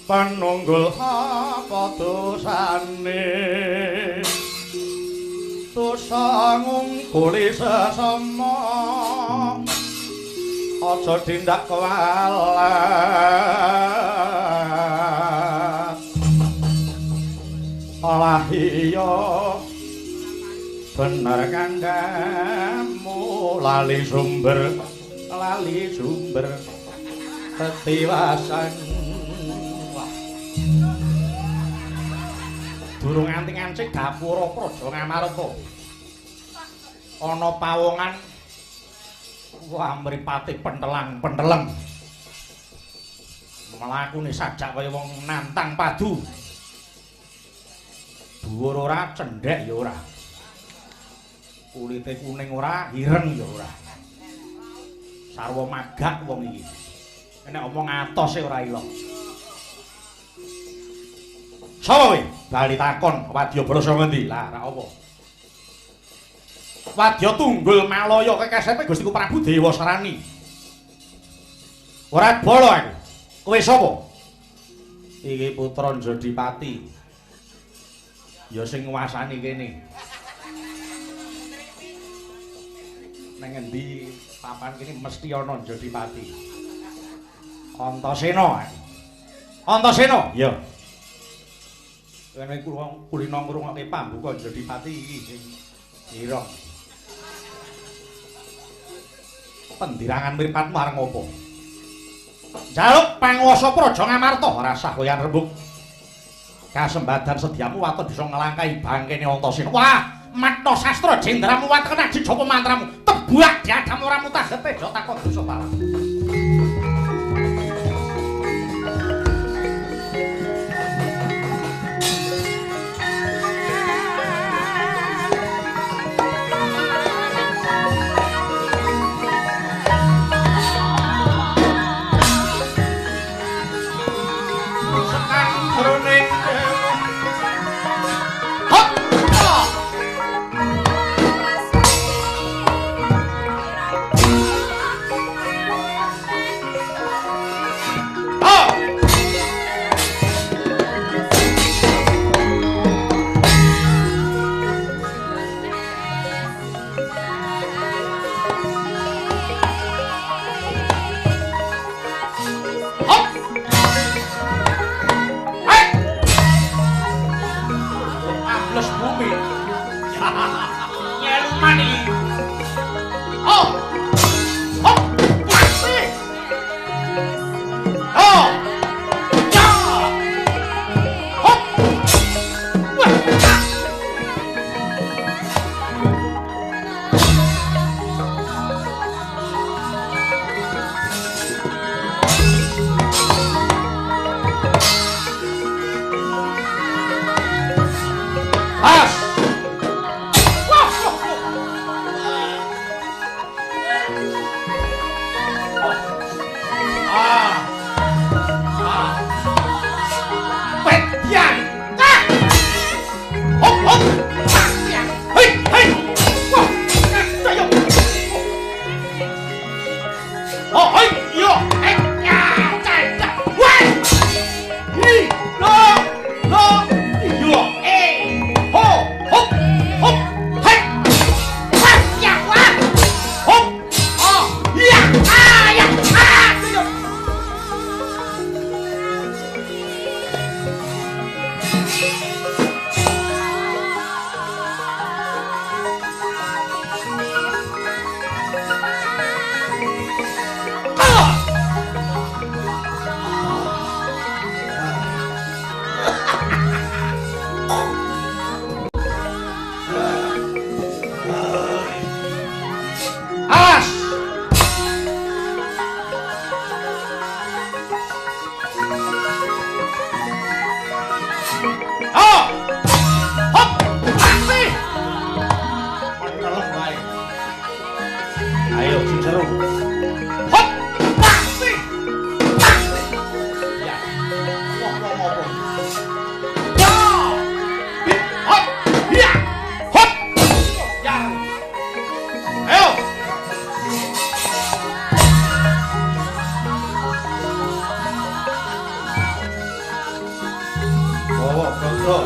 Panunggul apa dosane dosa ngungkuli sesama aja tindak kewalat olah iya bener kanggamu lali sumber ketiwasan durung anting-ancik gapura praja Ngamarta ana pawongan wah mripate pentelang mlakune sajak kaya wong nantang padu dhuwur ora cendhek ya ora kulite kuning ora ireng ya ora sarwa magak wong iki nek omong atose ora ilok sapa kowe bali takon Wadyabala saka ngendi lah ra apa Wadya Tunggul Malaya kekesepe Gustiku Prabu Dewa Sarani ora bala aku kowe sapa iki putra Jodipati ya sing nguasani kene nang endi papan kene mesti ana Jodipati Antasena ya kene kulino ngrungokke pambuka Jodipati iki sing ireng pendirangan mripatmu areng apa njaluk panguwasa Praja Ngamarta rasah koyan rembug kasembadan sediamu waton bisa ngelangkai bangkene Antasena wah matna sastra jendramu waton aji japa mantramu tebuak diadam ora mutah tejo takon dosa palang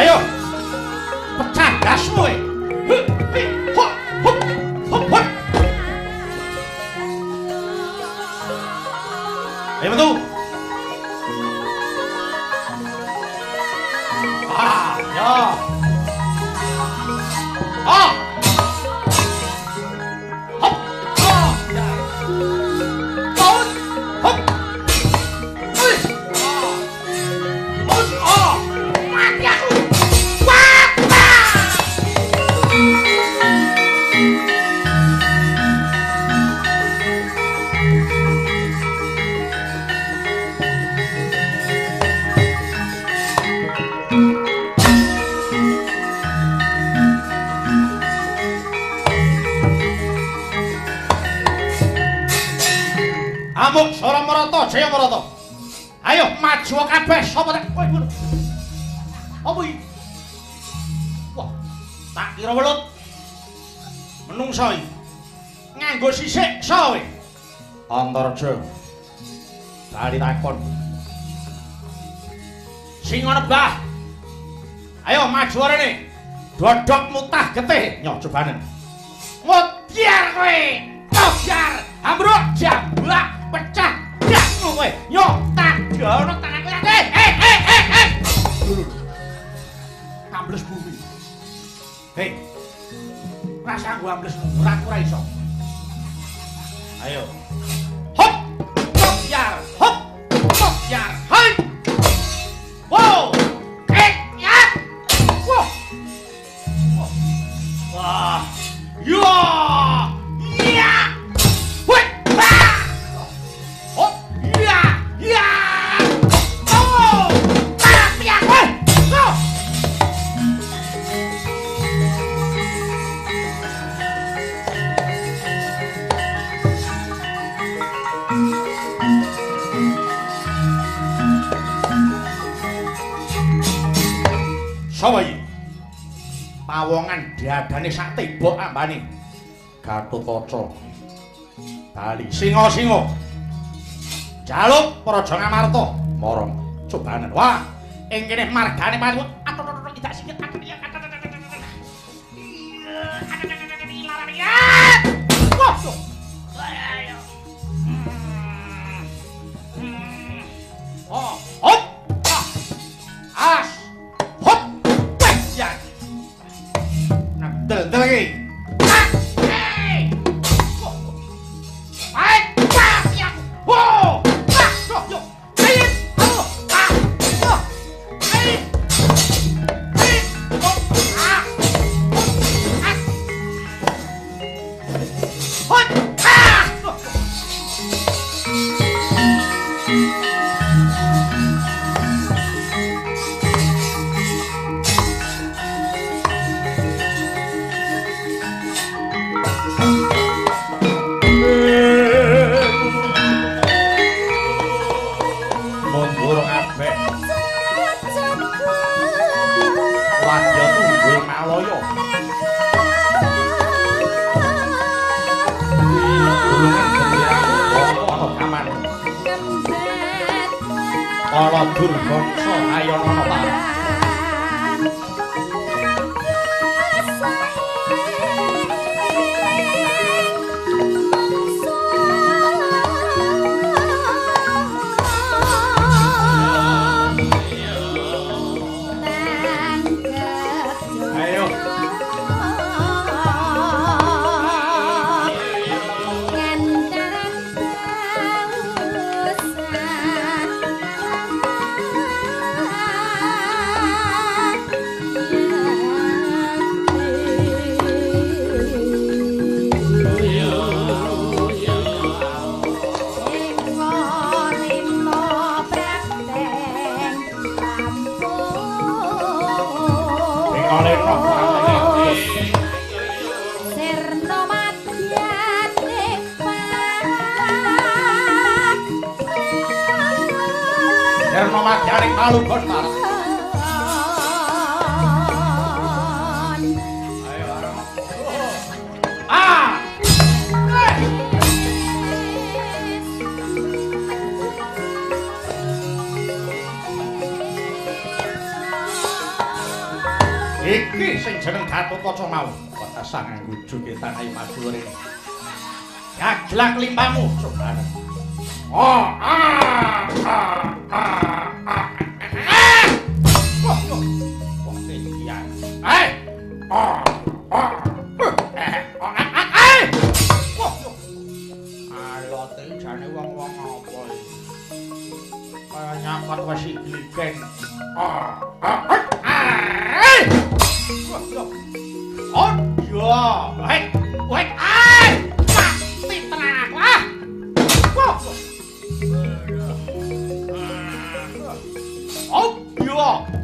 Ayo. Pecah gasmu. Hop, hop, hop, hop. Ayo metu. Ya. Ah. Hop. Ah. Ya. Hop. Hop. Mati aku. Amuk Sora Marata, Jaya Marata. Ayo maju kabeh sapa tak. Apa iki? Wah, tak kira welut. Menungso iki. Nganggo sisik sawe. Antarja. Bali takon. Sing nebah. Ayo maju arene. Dodok mutah getih nyoh cobanen. Mutiar kowe. Tobyar, ambruk jambak pecah. Dak kowe. Yo tak dono tanganku tak. Ambles bumi. Hei. Rasa gua ambles ora iso. Ayo. Hop! Tobyar, hop! Tobyar. Hai. Wow! Ya. Wah. Wah. Yo! Ya! Woi! Ah! Oh! Ya! Ya! Oh! Tapi aku. Oh! Sapa iki? Pawongan diadane sak tebok ambane. Gatotkaca. Bali singa-singa. Jaluk Praja Ngamarta marang cobanen. Wah, ing kene margane paling atur-atur tidak sikit atur ya. Wah. Ayo. Oh, hop. As. Hop. Wes ya. Nah, del lagi. Kala Durgangsa ayon ana parang. Serno Madyaning Palugon Marang. Iki sing jeneng Gatotkaca mau. Kota sang nggujuke tanah maju rene. Gaglak limpamu coba. Oh, Wah, kegian. Alote jane wong-wong apa iki? Kaya nyakot wis gligeng. Oh, iya. Wait, mati tenan lah. Oh, iya.